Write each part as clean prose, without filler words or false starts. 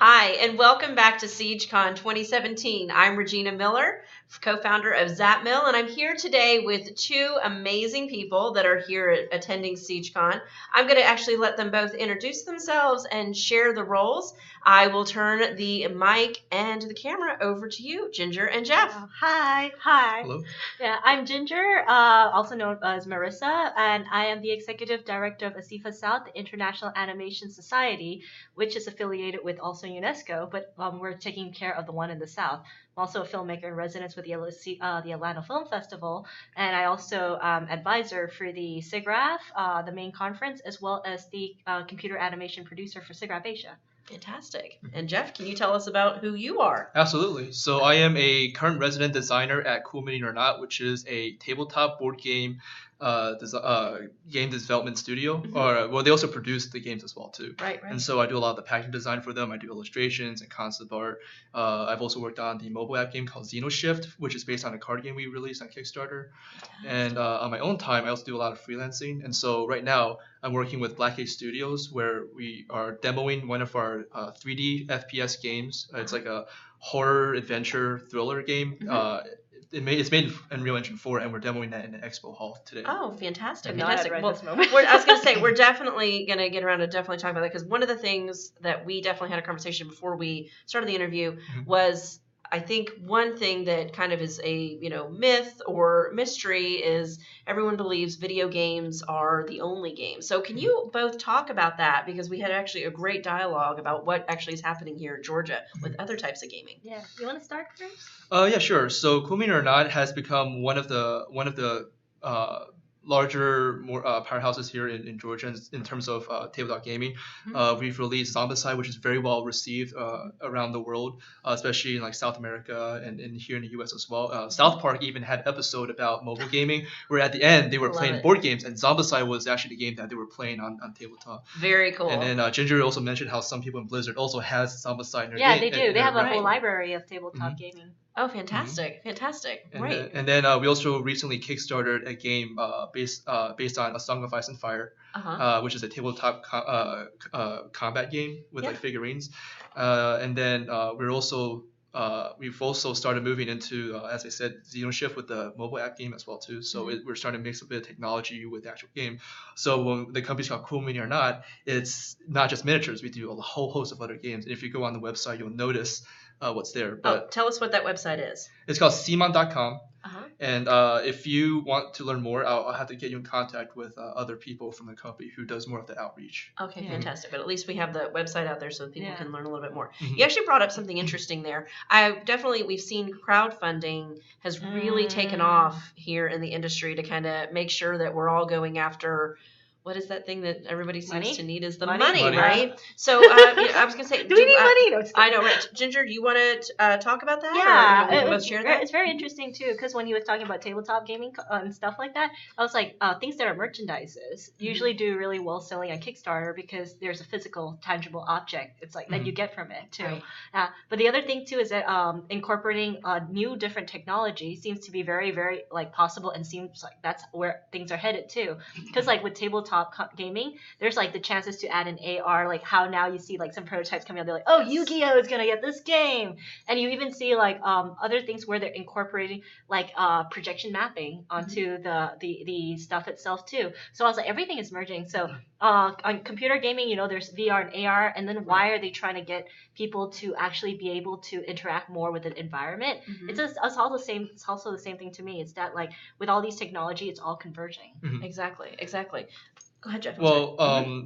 Hi, and welcome back to SiegeCon 2017. I'm Regina Miller, co-founder of ZapMill, and I'm here today with two amazing people that are here attending SiegeCon. I'm going to actually let them both introduce themselves and share the roles. I will turn the mic and the camera over to you, Ginger and Jeff. Hi. Hello. Yeah, I'm Ginger, also known as Marissa, and I am the executive director of ASIFA-South, the International Animation Society, which is affiliated with also UNESCO, but we're taking care of the one in the South. I'm also a filmmaker in residence with the Atlanta Film Festival, and I also advisor for the SIGGRAPH, the main conference, as well as the computer animation producer for SIGGRAPH Asia. Fantastic. And Jeff, can you tell us about who you are? Absolutely. So I am a current resident designer at Cool Mini or Not, which is a tabletop board game game development studio. Well, they also produce the games as well too. Right. And so I do a lot of the packaging design for them. I do illustrations and concept art. I've also worked on the mobile app game called XenoShift, which is based on a card game we released on Kickstarter. And on my own time, I also do a lot of freelancing. And so right now, I'm working with Black Age Studios, where we are demoing one of our 3D FPS games. It's like a horror adventure thriller game. It's made in Unreal Engine 4, and we're demoing that in the expo hall today. Oh, fantastic. Not at right this moment. I was going to say, we're definitely going to get around to definitely talking about that, because one of the things that we definitely had a conversation before we started the interview was, I think one thing that kind of is a myth or mystery is everyone believes video games are the only game. So can you both talk about that? Because we had actually a great dialogue about what actually is happening here in Georgia with other types of gaming. Yeah, you want to start first? Yeah, sure. So Cool Mini or Not has become one of the larger, more powerhouses here in Georgia in terms of tabletop gaming. We've released Zombicide, which is very well received around the world, especially in like South America and here in the U.S. as well. South Park even had an episode about mobile gaming, where at the end they were playing board games, and Zombicide was actually the game that they were playing on tabletop. Very cool. And then Ginger also mentioned how some people in Blizzard also has Zombicide in their game. Yeah, they do. They have a whole library of tabletop gaming. Oh, fantastic. Fantastic. Great. And then we also recently kickstarted a game based on A Song of Ice and Fire, which is a tabletop combat game with like figurines. And then we've also started moving into, as I said, XenoShift with the mobile app game as well too. So we're starting to mix a bit of technology with the actual game. So when the company's called Cool Mini or Not, it's not just miniatures. We do a whole host of other games. And if you go on the website, you'll notice what's there. But tell us what that website is. It's called cmon.com. And if you want to learn more, I'll have to get you in contact with other people from the company who does more of the outreach. Okay, fantastic. But at least we have the website out there so people can learn a little bit more. You actually brought up something interesting there. We've seen crowdfunding has really taken off here in the industry to kind of make sure that we're all going after. What is that thing that everybody seems to need is the money, right? So I was going to say, do we need money? No, I know, right? Ginger, do you want to talk about that? Yeah, or both share that? It's very interesting too, because when he was talking about tabletop gaming and stuff like that, I was like, things that are merchandises usually do really well selling on Kickstarter because there's a physical, tangible object. It's like that you get from it too. Right. But the other thing too is that incorporating new different technology seems to be very, very like possible, and seems like that's where things are headed too. Because like with tabletop gaming, there's like the chances to add an AR, like how now you see like some prototypes coming out, they're like, oh, Yu-Gi-Oh is gonna get this game, and you even see like other things where they're incorporating like projection mapping onto the stuff itself too. So I was like, everything is merging. So on computer gaming, there's VR and AR, and then why are they trying to get people to actually be able to interact more with an environment? It's all the same. It's also the same thing to me. It's that like with all these technology, it's all converging. Exactly. Go ahead, Jeff. Well,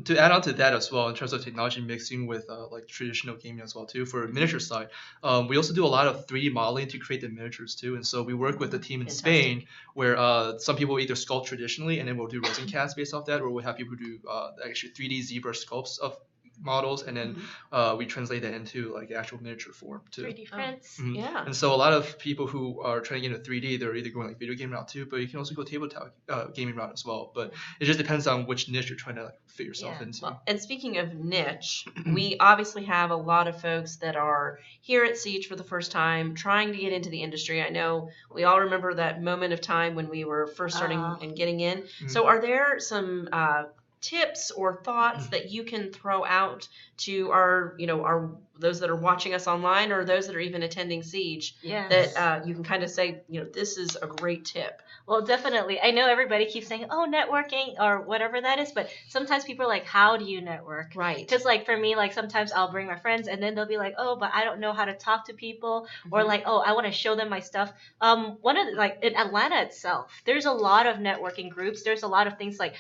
to add on to that as well, in terms of technology mixing with like traditional gaming as well too, for miniature side, we also do a lot of 3D modeling to create the miniatures too. And so we work with a team in Spain where some people either sculpt traditionally, and then we'll do resin casts based off that, or we'll have people do actually 3D zebra sculpts of models, and then we translate that into like actual miniature form too. 3D prints. Yeah. And so a lot of people who are trying to get into 3D, they're either going like video game route too, but you can also go tabletop gaming route as well. But it just depends on which niche you're trying to like fit yourself into. Well, and speaking of niche, we obviously have a lot of folks that are here at Siege for the first time, trying to get into the industry. I know we all remember that moment of time when we were first starting and getting in. So are there some tips or thoughts that you can throw out to our those that are watching us online or those that are even attending Siege, Yes. that you can kind of say, this is a great tip. Well, definitely. I know everybody keeps saying, oh, networking or whatever that is, but sometimes people are like, how do you network? Right. Because, like, for me, like, sometimes I'll bring my friends and then they'll be like, oh, but I don't know how to talk to people. Or, like, oh, I want to show them my stuff. One of the, like, in Atlanta itself, there's a lot of networking groups. There's a lot of things like,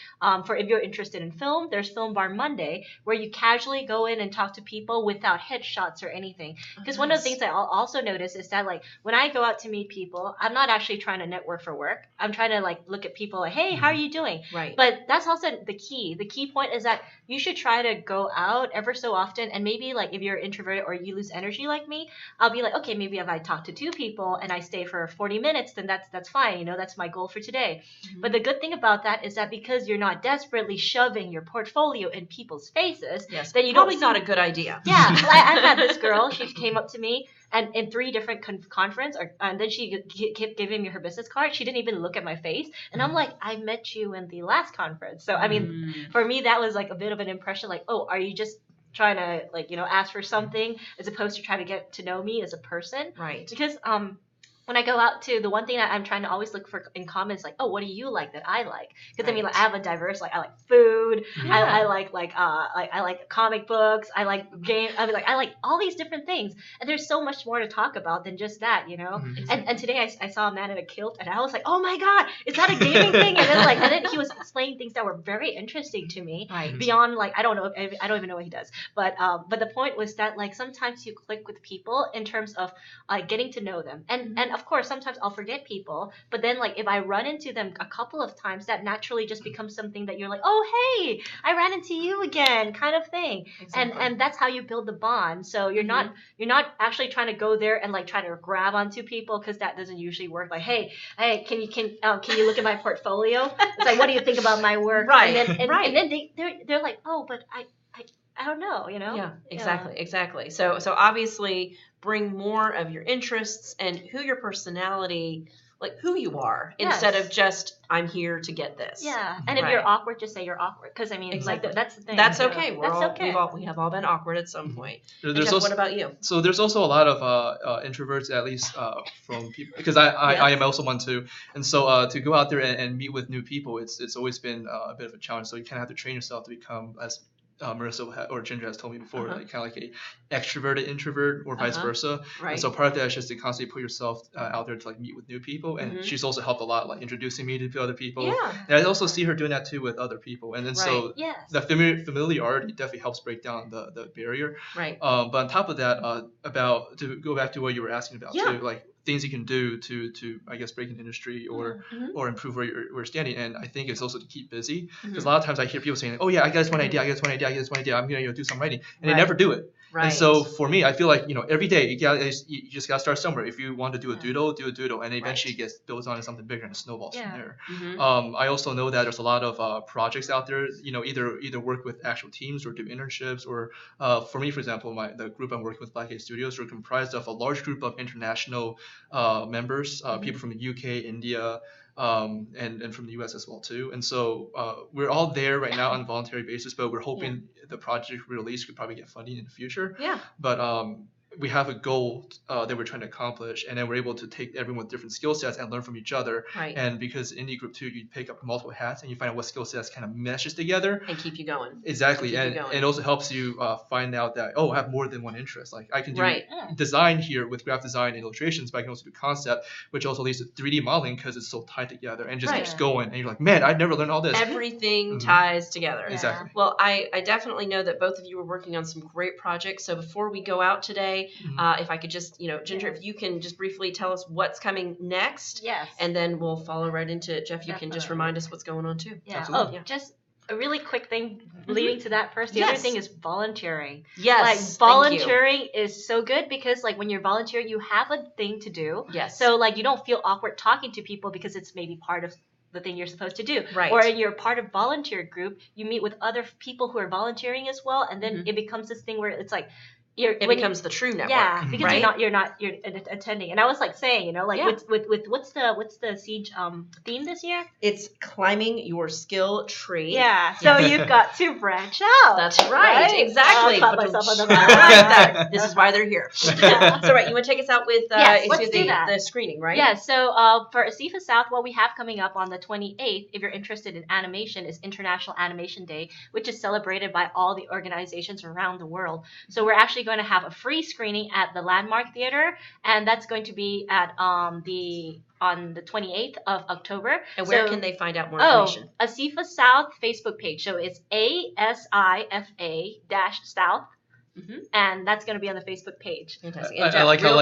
for if you're interested in film, there's Film Bar Monday, where you casually go in and talk to people without headshots or anything. Because one of the things I also notice is that, like, when I go out to meet people, I'm not actually trying to network for work. I'm trying to, like, look at people like, hey, how are you doing? Right. But that's also the key. The key point is that you should try to go out ever so often. And maybe, like, if you're introverted or you lose energy like me, I'll be like, okay, maybe if I talk to 2 people and I stay for 40 minutes, then that's fine. That's my goal for today. But the good thing about that is that because you're not desperately shoving your portfolio in people's faces, then you probably not a good idea. Yeah. I had this girl, she came up to me and in 3 different conference, and then she kept giving me her business card. She didn't even look at my face, and I'm like, I met you in the last conference. So I mean, for me, that was like a bit of an impression, like, oh, are you just trying to, like, ask for something as opposed to trying to get to know me as a person? Right. Because when I go out to, the one thing that I'm trying to always look for in common is like, oh, what do you like that I like? Because I mean, like, I have a diverse, like, I like food, I like comic books, I like game, I mean, like, I like all these different things, and there's so much more to talk about than just that, And today I saw a man in a kilt, and I was like, oh my god, is that a gaming thing? And then he was explaining things that were very interesting to me, beyond, like, I don't even know what he does, but the point was that, like, sometimes you click with people in terms of getting to know them, and of course, sometimes I'll forget people, but then, like, if I run into them a couple of times, that naturally just becomes something that you're like, oh, hey, I ran into you again, kind of thing. Exactly. And that's how you build the bond. So you're not actually trying to go there and, like, try to grab onto people, because that doesn't usually work. Like, hey, can you look at my portfolio? It's like, what do you think about my work? Right. And then they're like, oh, but I don't know, Yeah, exactly. So obviously bring more of your interests and who your personality, like who you are, instead of just, I'm here to get this. Yeah. And if you're awkward, just say you're awkward. Because I mean, exactly. like, that's the thing. That's okay. Okay. We have all been awkward at some point. There's Jeff, what about you? So there's also a lot of introverts, at least from people, because I am also one too. And so to go out there and meet with new people, it's always been a bit of a challenge. So you kind of have to train yourself to become, as Marissa or Ginger has told me before, like kind of like a extroverted introvert or vice versa. Right. And so part of that is just to constantly put yourself out there to, like, meet with new people. And she's also helped a lot, like introducing me to other people. Yeah. And I also see her doing that too with other people. And then so the familiarity definitely helps break down the barrier. Right. But on top of that, about to go back to what you were asking about too, like things you can do to I guess break an industry or improve where you're standing. And I think it's also to keep busy, because a lot of times I hear people saying, oh yeah, I got this one idea, I'm gonna do some writing, and they never do it. Right. And so for me, I feel like, every day you just gotta start somewhere. If you want to do a doodle, do a doodle, and eventually it gets built on to something bigger and it snowballs from there. I also know that there's a lot of projects out there, either work with actual teams or do internships, or for me, for example, the group I'm working with, Black Age Studios, are comprised of a large group of international members, people from the UK, India, and from the US as well too. And so we're all there right now on a voluntary basis, but we're hoping the project release could probably get funding in the future. Yeah. But we have a goal that we're trying to accomplish, and then we're able to take everyone with different skill sets and learn from each other. Right. And because indie group too, you pick up multiple hats and you find out what skill sets kind of meshes together and keep you going. Exactly. And it also helps you find out that, I have more than one interest. Like, I can do design here with graphic design and illustrations, but I can also do concept, which also leads to 3D modeling because it's so tied together and just keeps going. And you're like, man, I'd never learned all this. Everything ties together. Exactly. Well, I definitely know that both of you are working on some great projects. So before we go out today, if I could just, Ginger, if you can just briefly tell us what's coming next. Yes. And then we'll follow right into it. Jeff, you can just remind us what's going on too. Yeah. Absolutely. Just a really quick thing leading to that first. The other thing is volunteering. Yes. Like, volunteering is so good because, like, when you're volunteering, you have a thing to do. Yes. So, like, you don't feel awkward talking to people because it's maybe part of the thing you're supposed to do. Right. Or you're part of volunteer group, you meet with other people who are volunteering as well, and then it becomes this thing where it's like, it becomes the true network. Yeah, because right? you're attending. And I was like saying, with what's the Siege theme this year? It's climbing your skill tree. Yeah, so you've got to branch out. That's right, exactly. Clap myself on the I back. like that. This is why they're here. So right, you want to take us out with Yes, let's do that. the screening, right? Yeah, so for ASIFA-South, what we have coming up on the 28th, if you're interested in animation, is International Animation Day, which is celebrated by all the organizations around the world. So we're actually going to have a free screening at the Landmark Theater, and that's going to be at on the 28th of October. And where can they find out more information? ASIFA-South Facebook page. So it's ASIFA-South. Mm-hmm. And that's going to be on the Facebook page. Fantastic. I like how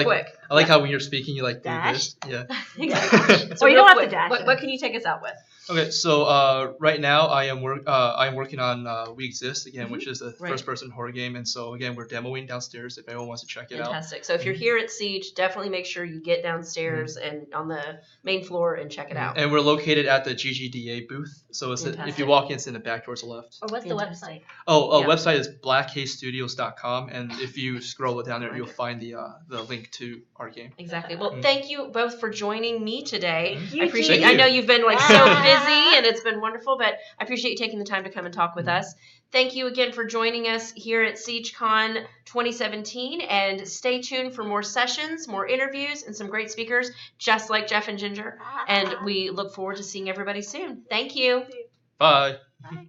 when you're speaking, you like dash. Do this. Yeah. Exactly. So you don't have to dash. What can you take us out with? Okay, so right now I'm working on We Exist again, which is a first-person horror game, and so again we're demoing downstairs if anyone wants to check it out. Fantastic. So if you're here at Siege, definitely make sure you get downstairs and on the main floor and check it out. And we're located at the GGDA booth, so if you walk in, it's in the back towards the left. Or what's the website? Website is blackhazestudios.com, and if you scroll it down there, you'll find the link to our game. Exactly. Well, thank you both for joining me today. I appreciate it. I know you've been so busy and it's been wonderful, but I appreciate you taking the time to come and talk with us. Thank you again for joining us here at SiegeCon 2017, and stay tuned for more sessions, more interviews, and some great speakers just like Jeff and Ginger. And we look forward to seeing everybody soon. Thank you. Bye. Bye.